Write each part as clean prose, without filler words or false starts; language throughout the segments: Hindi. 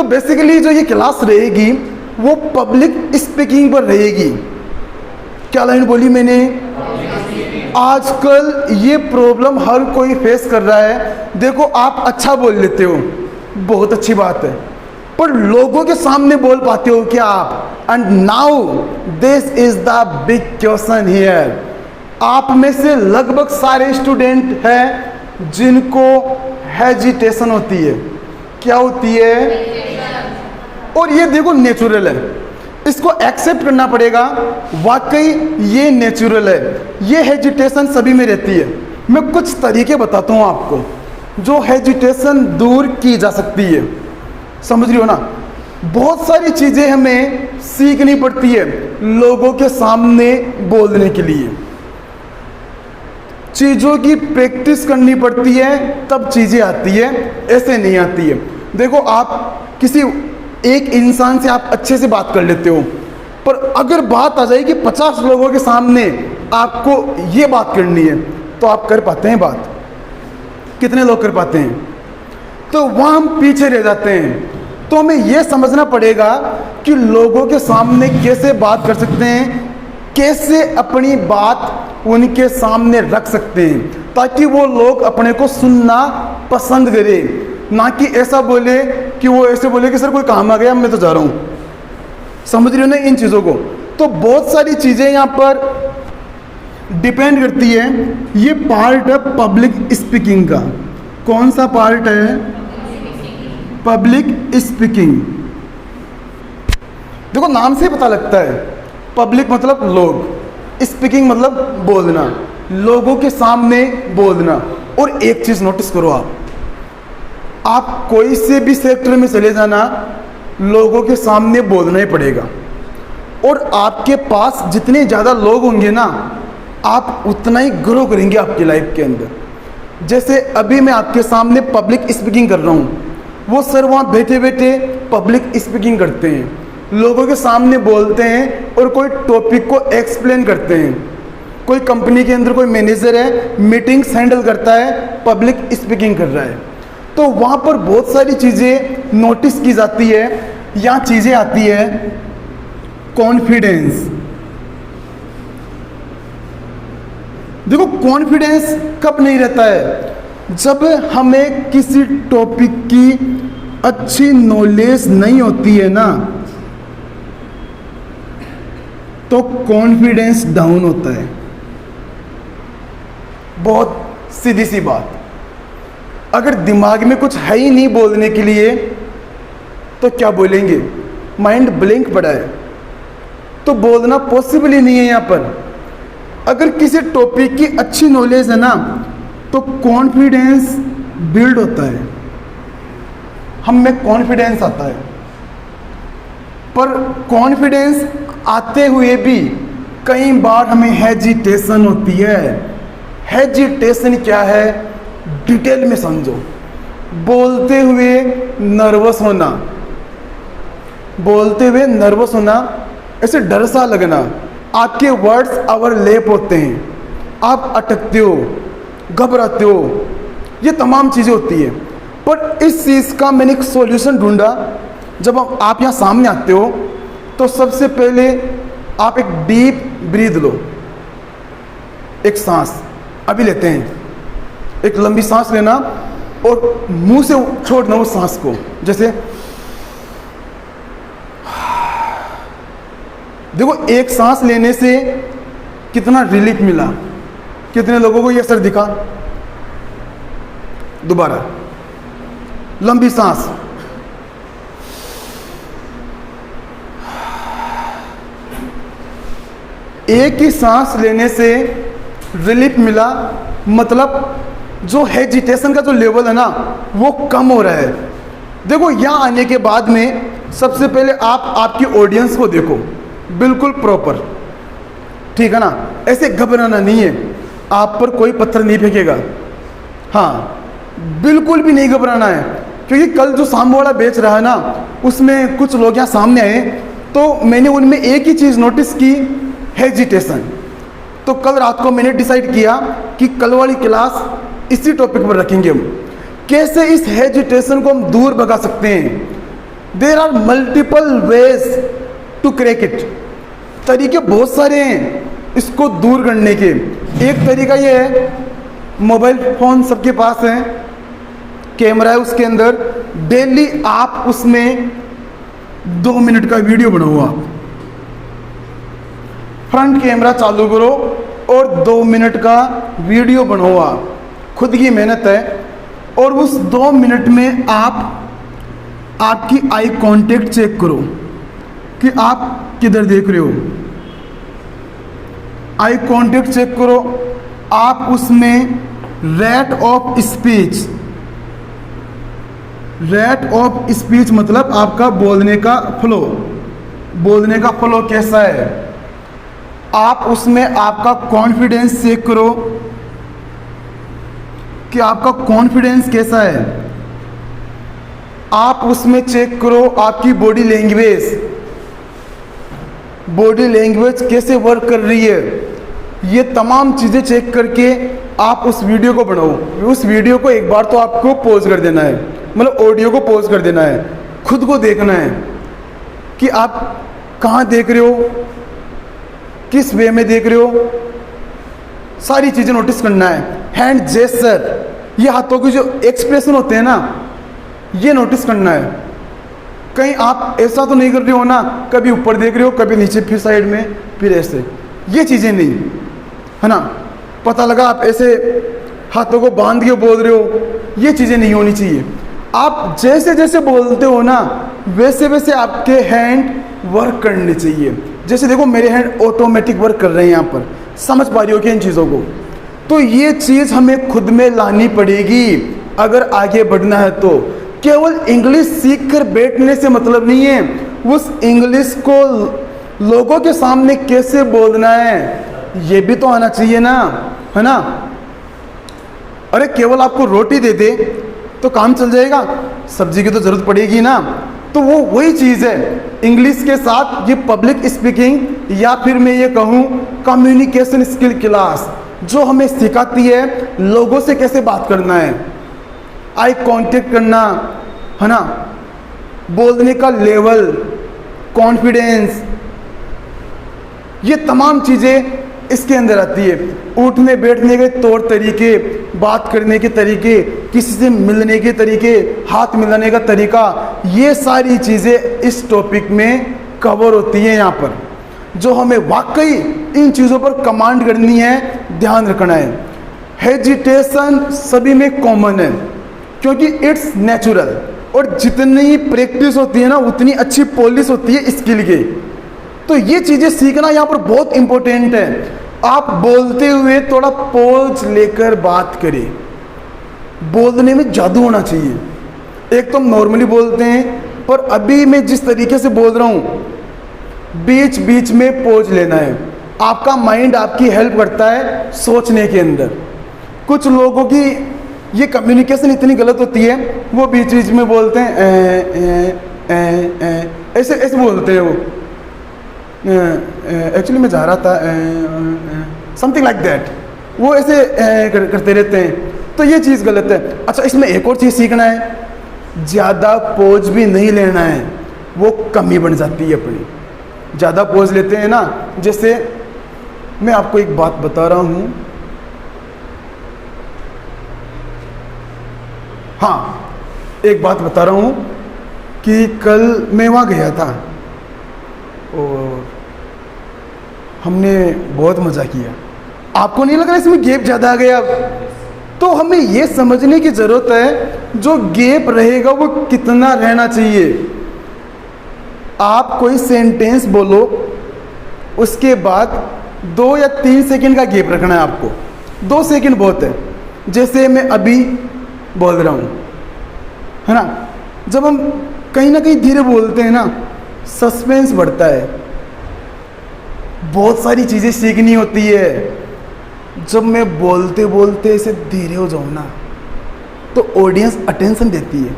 तो बेसिकली जो ये क्लास रहेगी वो पब्लिक स्पीकिंग पर रहेगी। क्या लाइन बोली मैंने? आजकल ये प्रॉब्लम हर कोई फेस कर रहा है। देखो, आप अच्छा बोल लेते हो, बहुत अच्छी बात है, पर लोगों के सामने बोल पाते हो क्या आप? And now this is the big question here. आप में से लगभग सारे स्टूडेंट हैं जिनको हेजिटेशन होती है। क्या होती है? और ये देखो नेचुरल है, इसको एक्सेप्ट करना पड़ेगा। वाकई ये नेचुरल है, ये हेजिटेशन सभी में रहती है। मैं कुछ तरीके बताता हूँ आपको जो हेजिटेशन दूर की जा सकती है। समझ रही हो ना? बहुत सारी चीज़ें हमें सीखनी पड़ती है लोगों के सामने बोलने के लिए। चीज़ों की प्रैक्टिस करनी पड़ती है तब चीज़ें आती है, ऐसे नहीं आती है। देखो, आप किसी एक इंसान से आप अच्छे से बात कर लेते हो, पर अगर बात आ जाए कि 50 लोगों के सामने आपको ये बात करनी है, तो आप कर पाते हैं बात? कितने लोग कर पाते हैं? तो वहाँ हम पीछे रह जाते हैं। तो हमें यह समझना पड़ेगा कि लोगों के सामने कैसे बात कर सकते हैं, कैसे अपनी बात उनके सामने रख सकते हैं, ताकि वो लोग अपने को सुनना पसंद करें। ना कि ऐसा बोले कि वो ऐसे बोले कि सर कोई काम आ गया, मैं तो जा रहा हूँ। समझ रहे हो ना इन चीज़ों को? तो बहुत सारी चीज़ें यहाँ पर डिपेंड करती है। ये पार्ट है पब्लिक स्पीकिंग का। कौन सा पार्ट है? Public speaking. देखो, नाम से पता लगता है, पब्लिक मतलब लोग, स्पीकिंग मतलब बोलना, लोगों के सामने बोलना। और एक चीज़ नोटिस करो, आप कोई से भी सेक्टर में चले जाना, लोगों के सामने बोलना ही पड़ेगा। और आपके पास जितने ज़्यादा लोग होंगे ना, आप उतना ही ग्रो करेंगे आपकी लाइफ के अंदर। जैसे अभी मैं आपके सामने पब्लिक स्पीकिंग कर रहा हूँ, वो सर वहाँ बैठे बैठे पब्लिक स्पीकिंग करते हैं, लोगों के सामने बोलते हैं और कोई टॉपिक को एक्सप्लेन करते हैं। कोई कंपनी के अंदर कोई मैनेजर है, मीटिंग्स हैंडल करता है, पब्लिक स्पीकिंग कर रहा है। तो वहाँ पर बहुत सारी चीज़ें नोटिस की जाती है। यहाँ चीज़ें आती है कॉन्फिडेंस। देखो, कॉन्फिडेंस कब नहीं रहता है? जब हमें किसी टॉपिक की अच्छी नॉलेज नहीं होती है ना, तो कॉन्फिडेंस डाउन होता है। बहुत सीधी सी बात। अगर दिमाग में कुछ है ही नहीं बोलने के लिए, तो क्या बोलेंगे? माइंड ब्लैंक पड़ा है, तो बोलना पॉसिबल ही नहीं है यहाँ पर। अगर किसी टॉपिक की अच्छी नॉलेज है ना, तो कॉन्फिडेंस बिल्ड होता है, हम में कॉन्फिडेंस आता है। पर कॉन्फिडेंस आते हुए भी कई बार हमें हेजिटेशन होती है। हेजिटेशन क्या है? डिटेल में समझो। बोलते हुए नर्वस होना, बोलते हुए नर्वस होना, ऐसे डर सा लगना, आपके वर्ड्स ओवरलैप होते हैं, आप अटकते हो, घबराते हो, ये तमाम चीज़ें होती है। पर इस चीज़ का मैंने एक सॉल्यूशन ढूंढा। जब आप यहाँ सामने आते हो, तो सबसे पहले आप एक डीप ब्रीथ लो, एक सांस अभी लेते हैं, एक लंबी सांस लेना और मुंह से छोड़ना उस सांस को। जैसे देखो, एक सांस लेने से कितना रिलीफ मिला, कितने लोगों को ये असर दिखा। दोबारा लंबी सांस, एक ही सांस लेने से रिलीफ मिला, मतलब जो हेजिटेशन का जो लेवल है ना, वो कम हो रहा है। देखो, यहाँ आने के बाद में सबसे पहले आप आपकी ऑडियंस को देखो, बिल्कुल प्रॉपर, ठीक है ना? ऐसे घबराना नहीं है, आप पर कोई पत्थर नहीं फेंकेगा। हाँ, बिल्कुल भी नहीं घबराना है, क्योंकि कल जो सामने वाला बेच रहा है ना, उसमें कुछ लोग यहाँ सामने आए, तो मैंने उनमें एक ही चीज़ नोटिस की, हेजिटेशन। तो कल रात को मैंने डिसाइड किया कि कल वाली क्लास इसी टॉपिक पर रखेंगे हम, कैसे इस हेजिटेशन को हम दूर भगा सकते हैं। There are multiple ways to crack it. तरीके बहुत सारे हैं इसको दूर करने के। एक तरीका ये है, मोबाइल फ़ोन सबके पास है, कैमरा है उसके अंदर, डेली आप उसमें 2 मिनट का वीडियो बनाओ। आप फ्रंट कैमरा चालू करो और 2 मिनट का वीडियो बनाओ। आप खुद की मेहनत है। और उस 2 मिनट में आपकी आई कांटेक्ट चेक करो कि आप किधर देख रहे हो। आई कांटेक्ट चेक करो। आप उसमें रेट ऑफ स्पीच मतलब आपका बोलने का फ्लो कैसा है। आप उसमें आपका कॉन्फिडेंस चेक करो कि आपका कॉन्फिडेंस कैसा है। आप उसमें चेक करो आपकी बॉडी लैंग्वेज कैसे वर्क कर रही है। ये तमाम चीज़ें चेक करके आप उस वीडियो को बनाओ। उस वीडियो को एक बार तो आपको पॉज कर देना है, मतलब ऑडियो को पॉज कर देना है। खुद को देखना है कि आप कहाँ देख रहे हो, किस वे में देख रहे हो, सारी चीज़ें नोटिस करना है। हैंड जेस्चर, ये हाथों के जो एक्सप्रेशन होते हैं ना, ये नोटिस करना है। कहीं आप ऐसा तो नहीं कर रहे हो ना, कभी ऊपर देख रहे हो, कभी नीचे, फिर साइड में, फिर ऐसे, ये चीज़ें नहीं है ना। पता लगा आप ऐसे हाथों को बांध के बोल रहे हो, ये चीज़ें नहीं होनी चाहिए। आप जैसे जैसे बोलते हो ना, वैसे वैसे आपके हैंड वर्क करने चाहिए। जैसे देखो मेरे हैंड ऑटोमेटिक वर्क कर रहे हैं यहाँ पर, समझ पा रही हो कि इन चीज़ों को। तो ये चीज़ हमें खुद में लानी पड़ेगी अगर आगे बढ़ना है। तो केवल इंग्लिश सीख कर बैठने से मतलब नहीं है, उस इंग्लिश को लोगों के सामने कैसे बोलना है ये भी तो आना चाहिए ना, है ना। अरे केवल आपको रोटी दे दे तो काम चल जाएगा, सब्जी की तो ज़रूरत पड़ेगी ना। तो वो वही चीज़ है इंग्लिश के साथ ये पब्लिक स्पीकिंग, या फिर मैं ये कहूँ कम्युनिकेशन स्किल क्लास, जो हमें सिखाती है लोगों से कैसे बात करना है, आई कांटेक्ट करना, है ना, बोलने का लेवल, कॉन्फिडेंस, ये तमाम चीज़ें इसके अंदर आती है। उठने बैठने के तौर तरीके, बात करने के तरीके, किसी से मिलने के तरीके, हाथ मिलाने का तरीका, ये सारी चीज़ें इस टॉपिक में कवर होती हैं यहाँ पर, जो हमें वाकई इन चीज़ों पर कमांड करनी है, ध्यान रखना है। हेजिटेशन सभी में कॉमन है क्योंकि इट्स नेचुरल, और जितनी प्रैक्टिस होती है ना उतनी अच्छी पॉलिश होती है स्किल की। तो ये चीज़ें सीखना यहाँ पर बहुत इंपॉर्टेंट है। आप बोलते हुए थोड़ा पॉज लेकर बात करें। बोलने में जादू होना चाहिए। एक तो हम नॉर्मली बोलते हैं, पर अभी मैं जिस तरीके से बोल रहा हूँ, बीच बीच में पॉज लेना है। आपका माइंड आपकी हेल्प करता है सोचने के अंदर। कुछ लोगों की ये कम्युनिकेशन इतनी गलत होती है, वो बीच बीच में बोलते हैं ऐसे ऐसे बोलते हैं वो, एक्चुअली मैं जा रहा था समथिंग लाइक दैट, वो ऐसे करते रहते हैं। तो ये चीज़ गलत है। अच्छा, इसमें एक और चीज़ सीखना है, ज़्यादा पोज भी नहीं लेना है, वो कमी बन जाती है अपनी। ज़्यादा पोज लेते हैं ना, जैसे मैं आपको एक बात बता रहा हूँ, हाँ एक बात बता रहा हूँ कि कल मैं वहाँ गया था और हमने बहुत मज़ा किया। आपको नहीं लग रहा इसमें गैप ज़्यादा आ गया? तो हमें ये समझने की ज़रूरत है जो गैप रहेगा वो कितना रहना चाहिए। आप कोई सेंटेंस बोलो, उसके बाद 2 या 3 सेकंड का गैप रखना है आपको। 2 सेकंड बहुत है। जैसे मैं अभी बोल रहा हूँ, है ना, जब हम कहीं ना कहीं धीरे बोलते हैं ना, सस्पेंस बढ़ता है, बहुत सारी चीज़ें सीखनी होती है। जब मैं बोलते बोलते ऐसे धीरे हो जाऊँ ना, तो ऑडियंस अटेंशन देती है,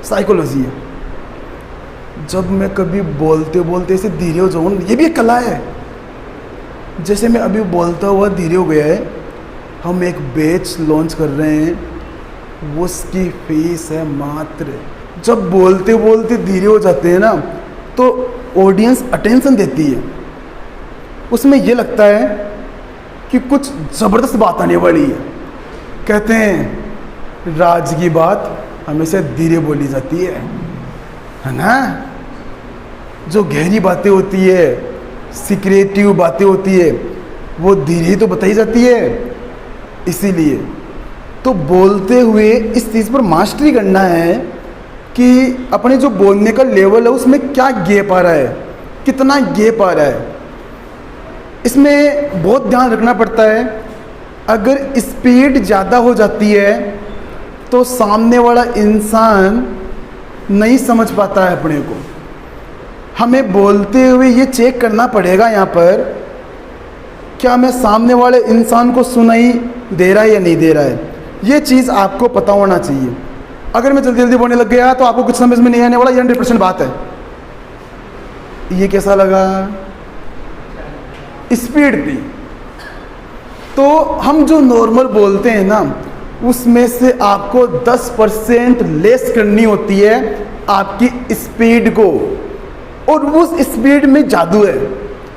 साइकोलॉजी है। जब मैं कभी बोलते बोलते ऐसे धीरे हो जाऊँ, ये भी एक कला है। जैसे मैं अभी बोलता हुआ धीरे हो गया है, हम एक बैच लॉन्च कर रहे हैं, वो उसकी फीस है मात्र जब बोलते बोलते धीरे हो जाते हैं ना, तो ऑडियंस अटेंशन देती है, उसमें ये लगता है कि कुछ ज़बरदस्त बात आने वाली है। कहते हैं राज की बात हमेशा धीरे बोली जाती है ना। जो गहरी बातें होती है, सीक्रेटिव बातें होती है, वो धीरे तो बताई जाती है। इसीलिए तो बोलते हुए इस चीज़ पर मास्टरी करना है कि अपने जो बोलने का लेवल है उसमें क्या गैप आ रहा है, कितना गैप आ रहा है, इसमें बहुत ध्यान रखना पड़ता है। अगर स्पीड ज़्यादा हो जाती है तो सामने वाला इंसान नहीं समझ पाता है अपने को। हमें बोलते हुए ये चेक करना पड़ेगा यहाँ पर, क्या मैं सामने वाले इंसान को सुनाई दे रहा है या नहीं दे रहा है। ये चीज़ आपको पता होना चाहिए। अगर मैं जल्दी जल्दी बोलने लग गया तो आपको कुछ समझ में नहीं आने वाला, ये 100% बात है। ये कैसा लगा? स्पीड थी। तो हम जो नॉर्मल बोलते हैं ना, उसमें से आपको 10% लेस करनी होती है आपकी स्पीड को, और उस स्पीड में जादू है।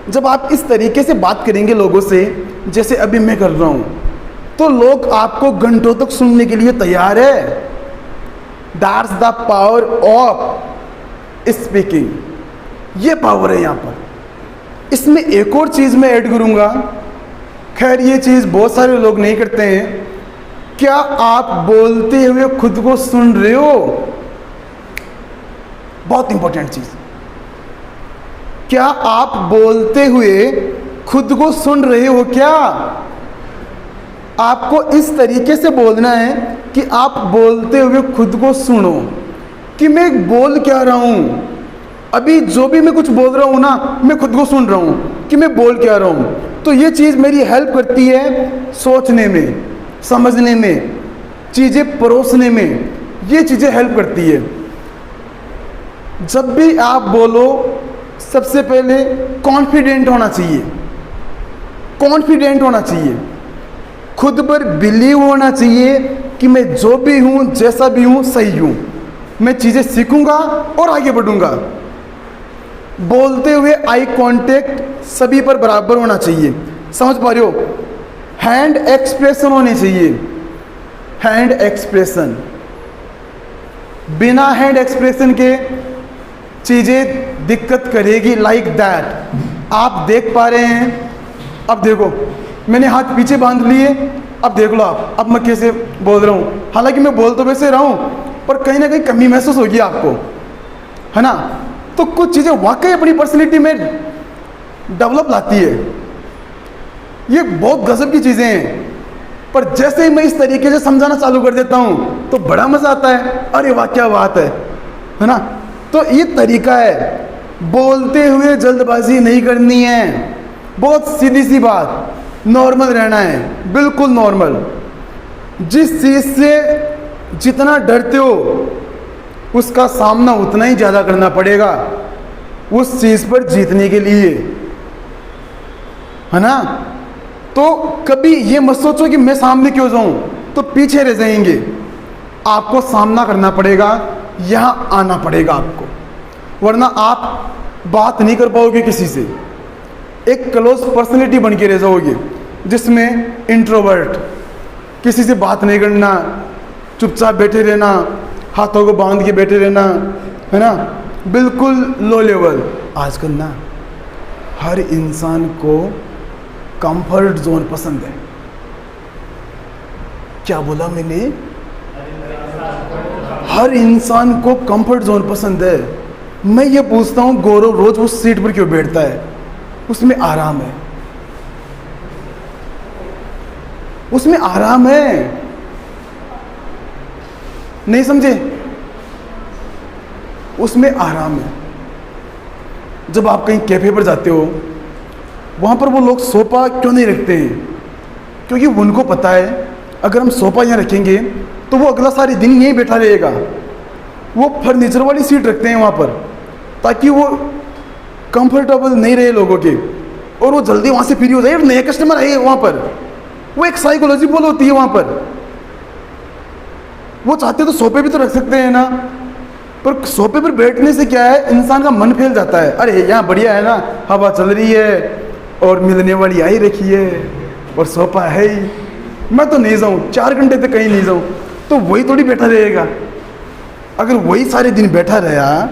जब आप इस तरीके से बात करेंगे लोगों से जैसे अभी मैं कर रहा हूँ, तो लोग आपको घंटों तक सुनने के लिए तैयार है। That's the power of speaking. ये पावर है यहाँ पर। इसमें एक और चीज़ मैं ऐड करूँगा, खैर ये चीज़ बहुत सारे लोग नहीं करते हैं। क्या आप बोलते हुए खुद को सुन रहे हो? बहुत इंपॉर्टेंट चीज़। क्या आप बोलते हुए खुद को सुन रहे हो? क्या आपको इस तरीके से बोलना है कि आप बोलते हुए खुद को सुनो कि मैं बोल क्या रहा हूं। अभी जो भी मैं कुछ बोल रहा हूं ना, मैं खुद को सुन रहा हूं कि मैं बोल क्या रहा हूं। तो ये चीज़ मेरी हेल्प करती है सोचने में, समझने में, चीज़ें परोसने में। ये चीज़ें हेल्प करती है। जब भी आप बोलो, सबसे पहले कॉन्फिडेंट होना चाहिए। कॉन्फिडेंट होना चाहिए, खुद पर बिलीव होना चाहिए कि मैं जो भी हूँ, जैसा भी हूँ, सही हूँ। मैं चीज़ें सीखूंगा और आगे बढ़ूंगा। बोलते हुए आई कांटेक्ट सभी पर बराबर होना चाहिए। समझ पा रहे हो? हैंड एक्सप्रेशन होने चाहिए। हैंड एक्सप्रेशन, बिना हैंड एक्सप्रेशन के चीज़ें दिक्कत करेगी। लाइक दैट आप देख पा रहे हैं। अब देखो, मैंने हाथ पीछे बांध लिए, अब देख लो आप, अब मैं कैसे बोल रहा हूँ। हालांकि मैं बोल तो वैसे रहा हूँ, पर कहीं ना कहीं कमी महसूस होगी आपको, है ना। तो कुछ चीज़ें वाकई अपनी पर्सनैलिटी में डेवलप लाती है। ये बहुत गजब की चीज़ें हैं। पर जैसे ही मैं इस तरीके से समझाना चालू कर देता हूँ तो बड़ा मज़ा आता है। अरे वाह क्या बात है ना। तो ये तरीका है, बोलते हुए जल्दबाजी नहीं करनी है। बहुत सीधी सी बात, नॉर्मल रहना है, बिल्कुल नॉर्मल। जिस चीज़ से जितना डरते हो उसका सामना उतना ही ज़्यादा करना पड़ेगा उस चीज़ पर जीतने के लिए, है ना। तो कभी ये मत सोचो कि मैं सामने क्यों जाऊं, तो पीछे रह जाएंगे। आपको सामना करना पड़ेगा, यहाँ आना पड़ेगा आपको, वरना आप बात नहीं कर पाओगे किसी से। एक क्लोज पर्सनैलिटी बन के रह जाओगे जिसमें इंट्रोवर्ट, किसी से बात नहीं करना, चुपचाप बैठे रहना, हाथों को बांध के बैठे रहना, है ना, बिल्कुल लो लेवल। आजकल ना हर इंसान को कंफर्ट जोन पसंद है। क्या बोला मैंने? हर इंसान को कंफर्ट जोन पसंद है। मैं ये पूछता हूँ, गौरव रोज उस सीट पर क्यों बैठता है? उसमें आराम है, उसमें आराम है। नहीं समझे? उसमें आराम है। जब आप कहीं कैफे पर जाते हो, वहां पर वो लोग सोफा क्यों नहीं रखते हैं? क्योंकि उनको पता है अगर हम सोफा यहाँ रखेंगे तो वो अगला सारे दिन यहीं बैठा रहेगा। वो फर्नीचर वाली सीट रखते हैं वहाँ पर, ताकि वो कंफर्टेबल नहीं रहे लोगों के, और वो जल्दी वहाँ से फ्री हो जाए और नए कस्टमर आए वहाँ पर। वो एक साइकोलॉजी बोल होती है वहाँ पर। वो चाहते तो सोफे भी तो रख सकते हैं ना, पर सोफे पर बैठने से क्या है, इंसान का मन फैल जाता है। अरे यहाँ बढ़िया है ना, हवा चल रही है और मिलने वाली आई रखी है और सोफा है ही, मैं तो नहीं जाऊँ, 4 घंटे तक कहीं नहीं जाऊँ, तो वही थोड़ी बैठा रहेगा। अगर वही सारे दिन बैठा रहा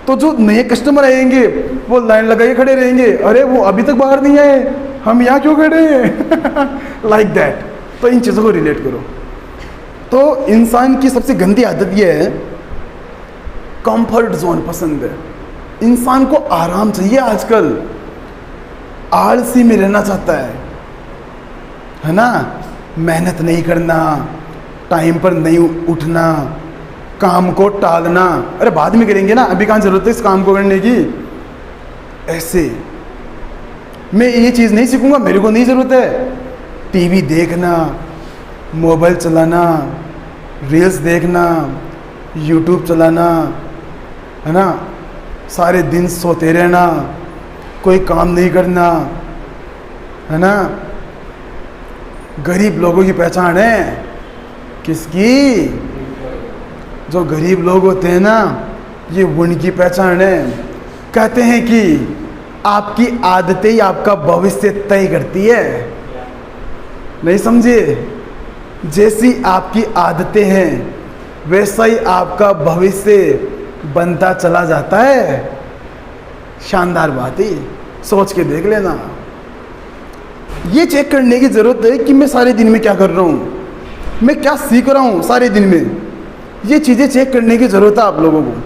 तो जो नए कस्टमर आएंगे वो लाइन लगाए खड़े रहेंगे, अरे वो अभी तक बाहर नहीं आए, हम यहाँ क्यों खड़े हैं लाइक दैट। तो इन चीज़ों को रिलेट करो। तो इंसान की सबसे गंदी आदत ये है, कंफर्ट जोन पसंद है। इंसान को आराम चाहिए आजकल, आलसी में रहना चाहता है ना, मेहनत नहीं करना, टाइम पर नहीं उठना, काम को टालना, अरे बाद में करेंगे ना, अभी कहाँ जरूरत है इस काम को करने की। ऐसे मैं ये चीज़ नहीं सीखूंगा, मेरे को नहीं ज़रूरत है। टीवी देखना, मोबाइल चलाना, रील्स देखना, यूट्यूब चलाना, है ना, सारे दिन सोते रहना, कोई काम नहीं करना, है ना। गरीब लोगों की पहचान है किसकी? जो गरीब लोग होते हैं ना, ये उनकी पहचान है। कहते हैं कि आपकी आदतें ही आपका भविष्य तय करती है। नहीं समझे? जैसी आपकी आदतें हैं वैसा ही आपका भविष्य बनता चला जाता है। शानदार बात है, सोच के देख लेना। ये चेक करने की ज़रूरत है कि मैं सारे दिन में क्या कर रहा हूँ, मैं क्या सीख रहा हूँ सारे दिन में। ये चीज़ें चेक करने की ज़रूरत है आप लोगों को।